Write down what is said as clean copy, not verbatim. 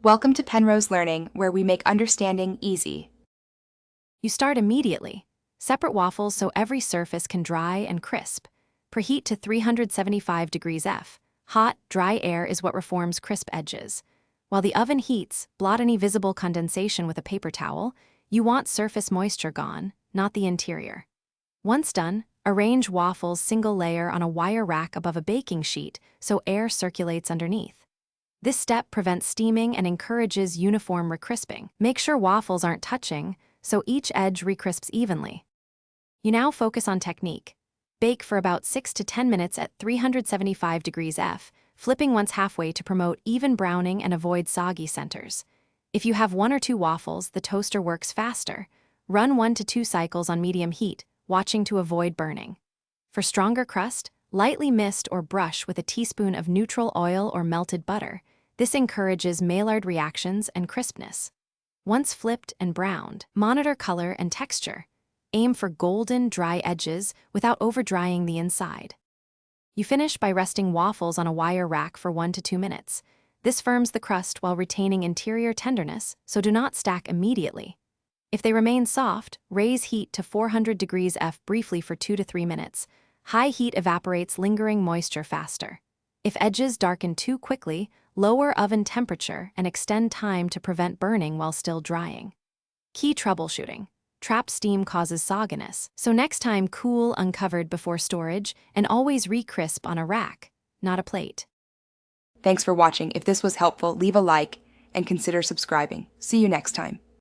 Welcome to Penrose Learning, where we make understanding easy. You start immediately. Separate waffles so every surface can dry and crisp. Preheat to 375 degrees F. Hot, dry air is what reforms crisp edges. While the oven heats, blot any visible condensation with a paper towel. You want surface moisture gone, not the interior. Once done, arrange waffles single layer on a wire rack above a baking sheet so air circulates underneath. This step prevents steaming and encourages uniform recrisping. Make sure waffles aren't touching, so each edge recrisps evenly. You now focus on technique. Bake for about 6 to 10 minutes at 375 degrees F, flipping once halfway to promote even browning and avoid soggy centers. If you have 1 or 2 waffles, the toaster works faster. Run 1 to 2 cycles on medium heat, watching to avoid burning. For stronger crust, lightly mist or brush with a teaspoon of neutral oil or melted butter. This encourages Maillard reactions and crispness. Once flipped and browned, monitor color and texture. Aim for golden, dry edges without over-drying the inside. You finish by resting waffles on a wire rack for 1 to 2 minutes. This firms the crust while retaining interior tenderness, so do not stack immediately. If they remain soft, raise heat to 400 degrees F briefly for 2 to 3 minutes. High heat evaporates lingering moisture faster. If edges darken too quickly, lower oven temperature and extend time to prevent burning while still drying. Key troubleshooting. Trapped steam causes sogginess, so next time cool uncovered before storage and always re-crisp on a rack, not a plate. Thanks for watching. If this was helpful, leave a like and consider subscribing. See you next time.